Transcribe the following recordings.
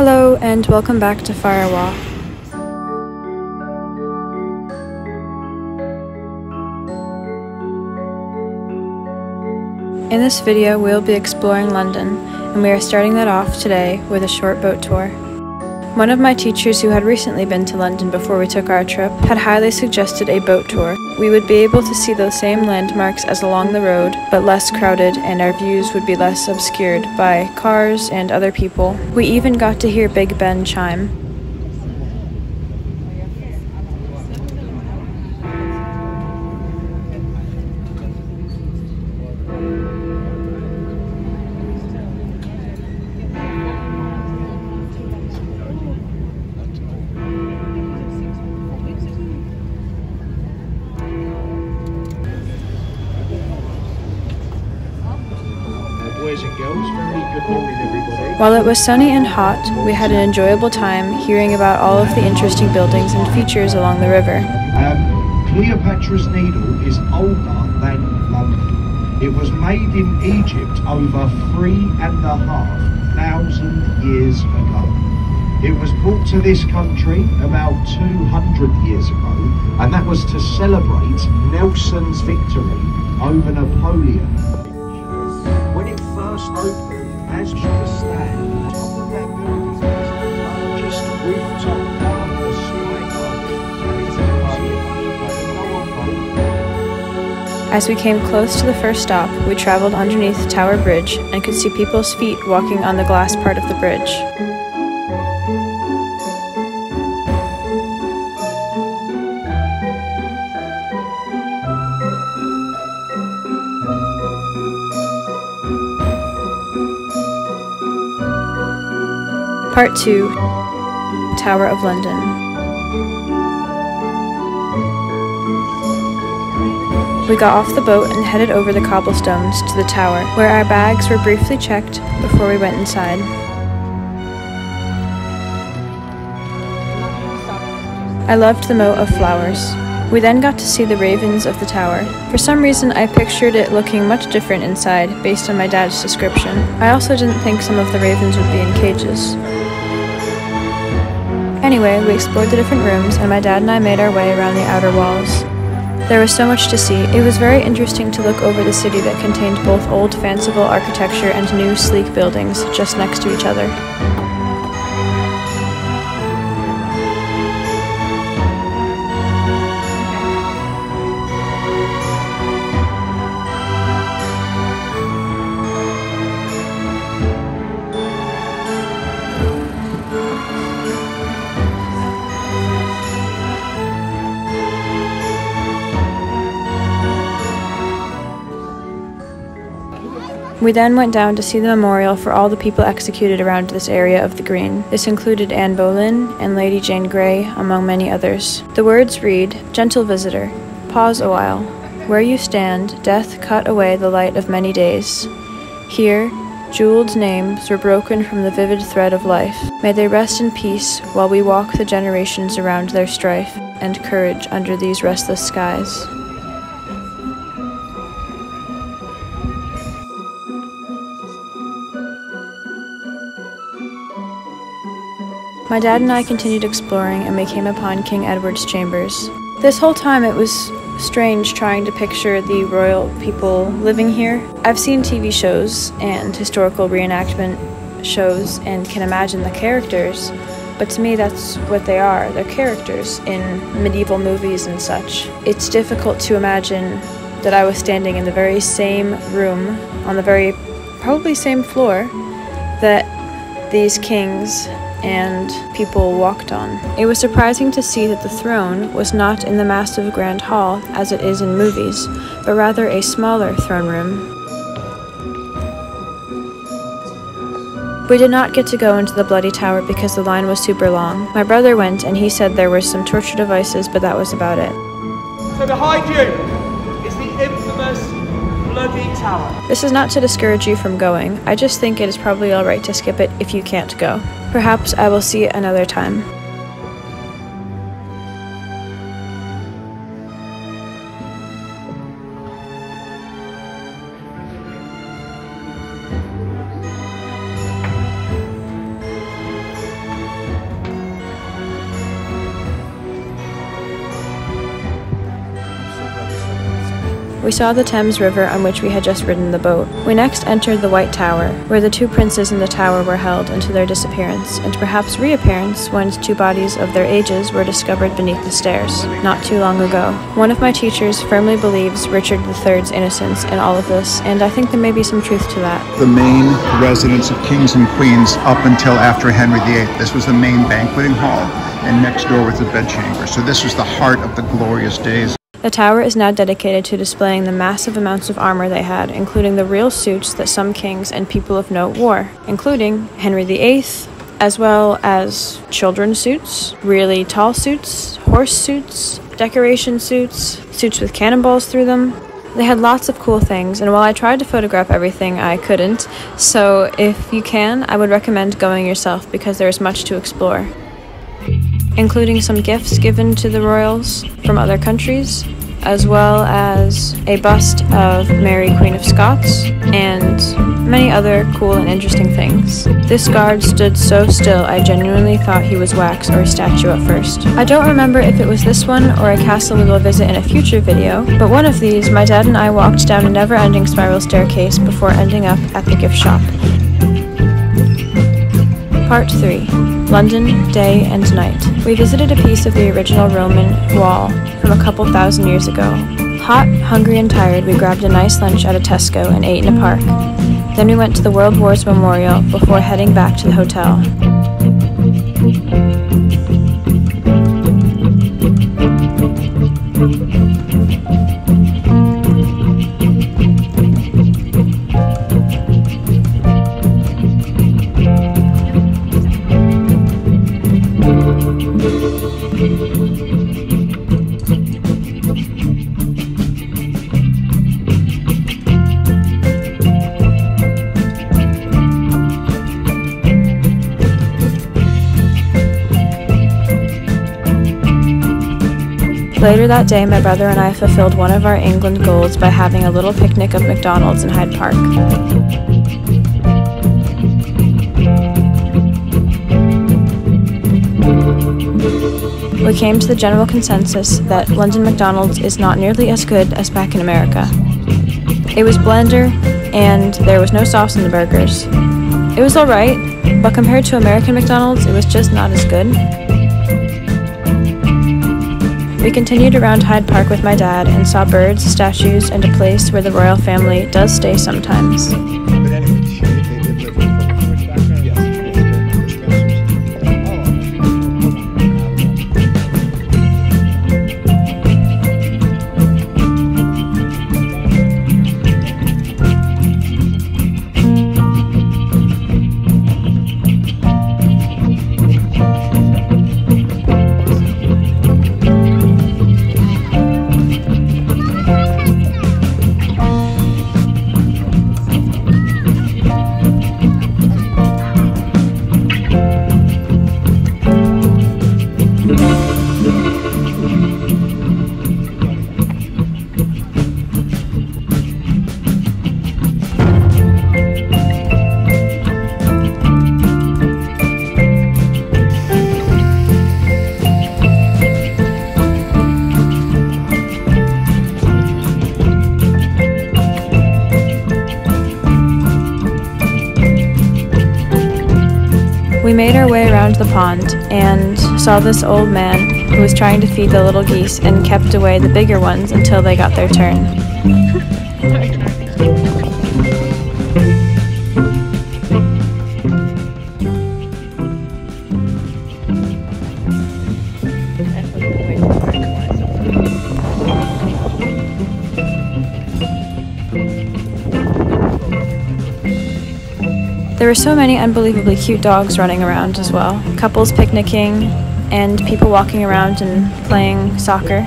Hello and welcome back to Firewalk. In this video we'll be exploring London, and we are starting that off today with a short boat tour. One of my teachers who had recently been to London before we took our trip had highly suggested a boat tour. We would be able to see the same landmarks as along the road, but less crowded, and our views would be less obscured by cars and other people. We even got to hear Big Ben chime. Boys and girls, very good morning everybody. While it was sunny and hot, we had an enjoyable time hearing about all of the interesting buildings and features along the river. Cleopatra's Needle is older than London. It was made in Egypt over 3,500 years ago. It was brought to this country about 200 years ago, and that was to celebrate Nelson's victory over Napoleon. When it first opened, as you understand, the top of that building was the largest rooftop on the sky. As we came close to the first stop, we traveled underneath Tower Bridge and could see people's feet walking on the glass part of the bridge. Part 2, Tower of London. We got off the boat and headed over the cobblestones to the tower, where our bags were briefly checked before we went inside. I loved the moat of flowers. We then got to see the ravens of the tower. For some reason, I pictured it looking much different inside, based on my dad's description. I also didn't think some of the ravens would be in cages. Anyway, we explored the different rooms, and my dad and I made our way around the outer walls. There was so much to see. It was very interesting to look over the city that contained both old fanciful architecture and new sleek buildings just next to each other. We then went down to see the memorial for all the people executed around this area of the Green. This included Anne Boleyn and Lady Jane Grey, among many others. The words read, "Gentle visitor, pause a while. Where you stand, death cut away the light of many days. Here, jeweled names were broken from the vivid thread of life. May they rest in peace while we walk the generations around their strife and courage under these restless skies." My dad and I continued exploring, and we came upon King Edward's chambers. This whole time it was strange trying to picture the royal people living here. I've seen TV shows and historical reenactment shows and can imagine the characters, but to me that's what they are. They're characters in medieval movies and such. It's difficult to imagine that I was standing in the very same room, on the very probably same floor, that these kings and people walked on. It was surprising to see that the throne was not in the massive grand hall as it is in movies, but rather a smaller throne room. We did not get to go into the Bloody Tower because the line was super long. My brother went and he said there were some torture devices, but that was about it. So behind you is the infamous Bloody Tower. This is not to discourage you from going. I just think it is probably alright to skip it if you can't go. Perhaps I will see it another time. We saw the Thames River on which we had just ridden the boat. We next entered the White Tower, where the two princes in the tower were held until their disappearance, and perhaps reappearance when two bodies of their ages were discovered beneath the stairs, not too long ago. One of my teachers firmly believes Richard III's innocence in all of this, and I think there may be some truth to that. The main residence of kings and queens up until after Henry VIII. This was the main banqueting hall, and next door was the bedchamber. So this was the heart of the glorious days. The tower is now dedicated to displaying the massive amounts of armor they had, including the real suits that some kings and people of note wore, including Henry VIII, as well as children's suits, really tall suits, horse suits, decoration suits, suits with cannonballs through them. They had lots of cool things, and while I tried to photograph everything, I couldn't, so if you can, I would recommend going yourself because there is much to explore, including some gifts given to the royals from other countries, as well as a bust of Mary, Queen of Scots, and many other cool and interesting things. This guard stood so still I genuinely thought he was wax or a statue at first. I don't remember if it was this one or a castle we will visit in a future video, but one of these, my dad and I walked down a never-ending spiral staircase before ending up at the gift shop. Part 3. London, Day and Night. We visited a piece of the original Roman wall from a couple thousand years ago. Hot, hungry and tired, we grabbed a nice lunch at a Tesco and ate in a park. Then we went to the World Wars Memorial before heading back to the hotel. Later that day, my brother and I fulfilled one of our England goals by having a little picnic of McDonald's in Hyde Park. We came to the general consensus that London McDonald's is not nearly as good as back in America. It was blender, and there was no sauce in the burgers. It was alright, but compared to American McDonald's, it was just not as good. We continued around Hyde Park with my dad and saw birds, statues, and a place where the royal family does stay sometimes. We made our way around the pond and saw this old man who was trying to feed the little geese and kept away the bigger ones until they got their turn. There were so many unbelievably cute dogs running around as well. Couples picnicking, and people walking around and playing soccer.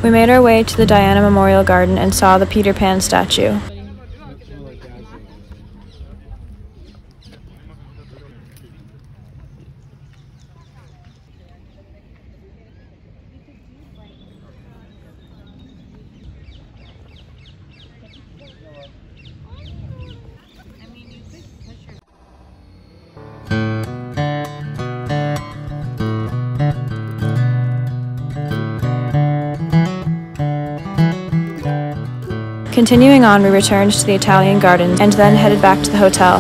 We made our way to the Diana Memorial Garden and saw the Peter Pan statue. Continuing on, we returned to the Italian garden and then headed back to the hotel.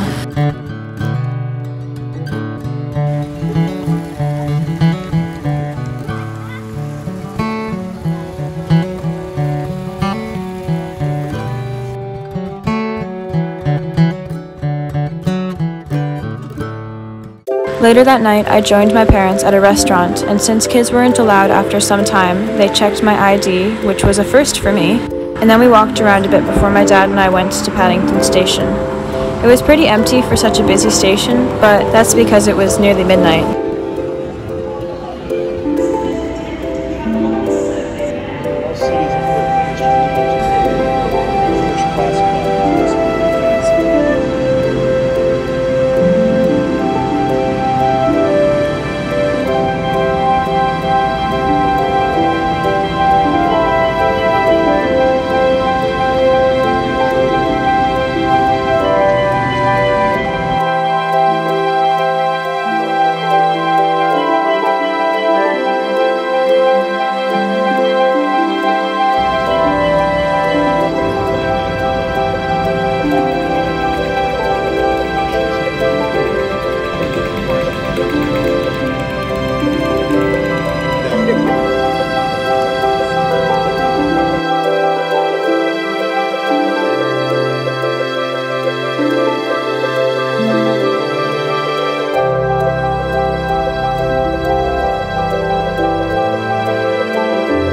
Later that night, I joined my parents at a restaurant, and since kids weren't allowed after some time, they checked my ID, which was a first for me, and then we walked around a bit before my dad and I went to Paddington Station. It was pretty empty for such a busy station, but that's because it was nearly midnight.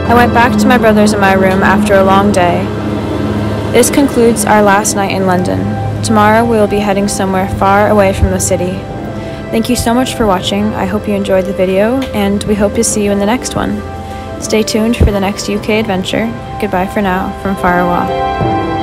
I went back to my brothers in my room after a long day. This concludes our last night in London. Tomorrow we will be heading somewhere far away from the city. Thank you so much for watching. I hope you enjoyed the video, and we hope to see you in the next one. Stay tuned for the next UK adventure. Goodbye for now from Farawa.